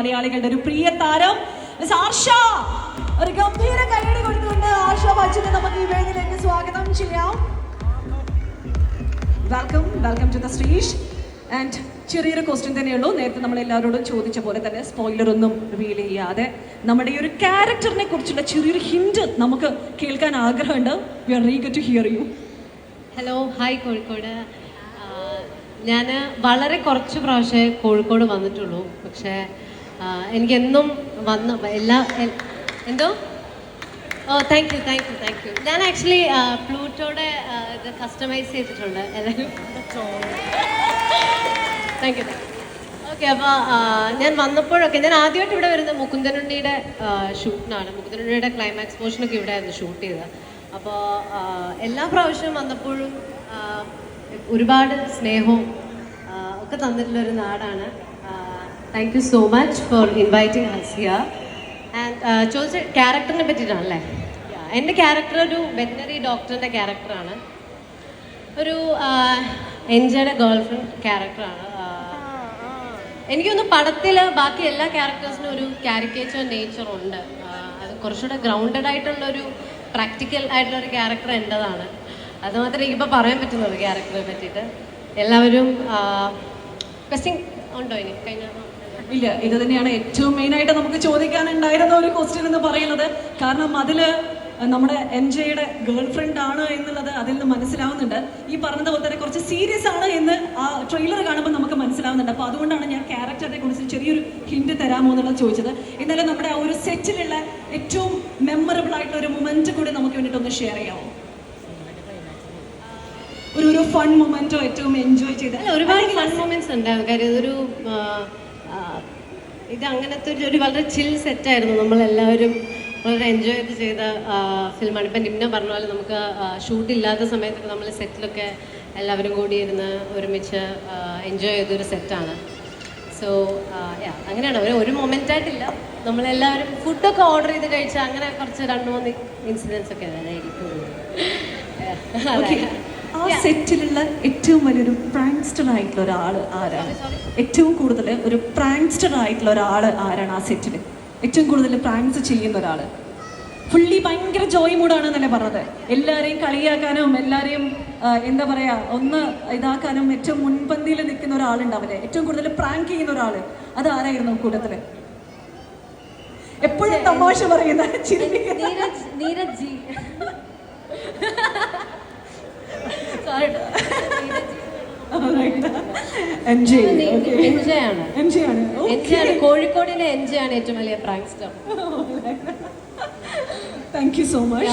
മലയാളികളുടെ ഒരു പ്രിയ താരം ആർഷ, ഒരു ഗംഭീര കൈയടി കൊടുത്തുകൊണ്ട് ആർഷ ബച്ചനെ നമുക്ക് ഈ വേദിയിലേക്ക് സ്വാഗതം ചെയ്യാം. Welcome to the stage. And ചെറിയൊരു ക്വസ്റ്റ്യൻ തന്നെയുള്ളൂ. നേരത്തെ നമ്മൾ എല്ലാവരോടും ചോദിച്ച പോലെ തന്നെ സ്പോയിലർ ഒന്നും റിവീൽ ചെയ്യാതെ നമ്മുടെ ഈ ഒരു ക്യാരക്ടറിനെ കുറിച്ചുള്ള ചെറിയൊരു ഹിന്റ് നമുക്ക് കേൾക്കാൻ ആഗ്രഹമുണ്ട്. We are eager to hear you. Hello, hi Kozhikode. ഞാൻ വളരെ കുറച്ച് പ്രാവശ്യമേ കോഴിക്കോട് വന്നിട്ടുള്ളൂ. പക്ഷേ എനിക്കെന്നും വന്ന് എന്തോ താങ്ക് യു. ഞാൻ ആക്ച്വലി പ്ലൂട്ടോയുടെ ഇത് കസ്റ്റമൈസ് ചെയ്തിട്ടുണ്ട് എല്ലാവരും. Thank you. ഓക്കെ, അപ്പോൾ ഞാൻ വന്നപ്പോഴൊക്കെ ഞാൻ ആദ്യമായിട്ട് ഇവിടെ വരുന്നത് മുകുന്ദനുണ്ണിയുടെ ഷൂട്ടിനാണ്. മുകുന്ദനുണ്ണിയുടെ ക്ലൈമാക്സ് പോർഷനൊക്കെ ഇവിടെ ആയിരുന്നു ഷൂട്ട് ചെയ്തത്. അപ്പോൾ എല്ലാ പ്രാവശ്യവും വന്നപ്പോഴും ഒരുപാട് സ്നേഹവും ഒക്കെ തന്നിട്ടുള്ളൊരു നാടാണ്. Thank you so much for inviting us here. And ചോദിച്ച ക്യാരക്ടറിനെ പറ്റിയിട്ടാണല്ലേ? എൻ്റെ ക്യാരക്ടർ ഒരു വെറ്റിനറി ഡോക്ടറിൻ്റെ ക്യാരക്ടറാണ്. ഒരു എൻജയുടെ ഗേൾഫ്രണ്ട് ക്യാരക്ടറാണ്. എനിക്കൊന്ന് പടത്തിൽ ബാക്കി എല്ലാ ക്യാരക്ടേഴ്സിനും ഒരു കാരിക്കേച്ചർ നേച്ചറുണ്ട്. അത് കുറച്ചുകൂടെ ഗ്രൗണ്ടഡ് ആയിട്ടുള്ളൊരു പ്രാക്ടിക്കൽ ആയിട്ടുള്ളൊരു ക്യാരക്ടർ എൻ്റെതാണ്. അത് മാത്രമേ എനിക്കിപ്പോൾ പറയാൻ പറ്റുന്നുള്ളൂ ക്യാരക്ടറെ പറ്റിയിട്ട്. എല്ലാവരും ക്വസ്റ്റ്യൻ ഉണ്ടോ ഇനി കഴിഞ്ഞ? ഇല്ല, ഇത് തന്നെയാണ് ഏറ്റവും മെയിനായിട്ട് നമുക്ക് ചോദിക്കാനുണ്ടായിരുന്ന ഒരു ക്വസ്റ്റ്യൻ എന്ന് പറയുന്നത്. കാരണം അതിൽ നമ്മുടെ എൻജയുടെ ഗേൾ ഫ്രണ്ട് ആണ് എന്നുള്ളത് അതിൽ നിന്ന് മനസ്സിലാവുന്നുണ്ട്. ഈ പറഞ്ഞതുപോലെ തന്നെ കുറച്ച് സീരിയസ് ആണ് എന്ന് ആ ട്രെയിലർ കാണുമ്പോൾ നമുക്ക് മനസ്സിലാവുന്നുണ്ട്. അപ്പോൾ അതുകൊണ്ടാണ് ഞാൻ ക്യാരക്ടറിനെ കുറിച്ച് ചെറിയൊരു ഹിന്റ് തരാമോ എന്നുള്ളത് ചോദിച്ചത്. എന്നാലും നമ്മുടെ ആ ഒരു സെറ്റിലുള്ള ഏറ്റവും മെമ്മറബിൾ ആയിട്ടുള്ള ഒരു മൊമെന്റ് കൂടി നമുക്ക് വേണ്ടിയിട്ടൊന്ന് ഷെയർ ചെയ്യാമോ? ഒരു ഫൺ മൊമെന്റോ ഏറ്റവും എൻജോയ് ചെയ്ത? ഒരുപാട് ഫൺ മൊമെന്റ്സ് ഉണ്ടായിരുന്നു. കാര്യം ഇതൊരു ഇത് അങ്ങനത്തെ ഒരു വളരെ ചിൽ സെറ്റായിരുന്നു. നമ്മളെല്ലാവരും വളരെ എൻജോയ് ചെയ്ത ഫിലിമാണ്. ഇപ്പം നിമ്ന പറഞ്ഞ പോലെ നമുക്ക് ഷൂട്ട് ഇല്ലാത്ത സമയത്തൊക്കെ നമ്മൾ സെറ്റിലൊക്കെ എല്ലാവരും കൂടി ഇരുന്ന് ഒരുമിച്ച് എൻജോയ് ചെയ്തൊരു സെറ്റാണ്. സോ അങ്ങനെയാണ്. ഒരു മൊമെൻ്റായിട്ടില്ല, നമ്മളെല്ലാവരും ഫുഡൊക്കെ ഓർഡർ ചെയ്ത് കഴിച്ചാൽ അങ്ങനെ കുറച്ച് 2-3 ഇൻസിഡൻസ് ഒക്കെ അതായിരിക്കും. ആ സെറ്റിലുള്ള ഏറ്റവും വലിയൊരു പ്രാങ്സ്റ്റർ ആയിട്ടുള്ള ഒരാൾ ആരാണ്? ഏറ്റവും കൂടുതൽ ഒരു പ്രാങ്സ്റ്റർ ആയിട്ടുള്ള ഒരാൾ ആരാണ് ആ സെറ്റിൽ? ഏറ്റവും കൂടുതൽ പ്രാങ്ക്സ് ചെയ്യുന്ന ഒരാൾ. ഫുള്ളി ഭയങ്കര ജോയ് മൂഡാണ് എന്നല്ലേ പറഞ്ഞത്. എല്ലാവരെയും കളിയാക്കാനും എല്ലാവരെയും എന്താ പറയാ ഒന്ന് ഇതാക്കാനും ഏറ്റവും മുൻപന്തിയിൽ നിൽക്കുന്ന ഒരാളുണ്ടാവില്ലേ? ഏറ്റവും കൂടുതൽ പ്രാങ്ക് ചെയ്യുന്ന ഒരാൾ, അത് ആരായിരുന്നു കൂട്ടത്തില്? എപ്പോഴും തമാശ പറയുന്ന നീരജ് ജി. കോഴിക്കോടിലെ എൻജയാണ് ഏറ്റവും വലിയ പ്രാങ്ക്സ്റ്റർ. Thank you so much.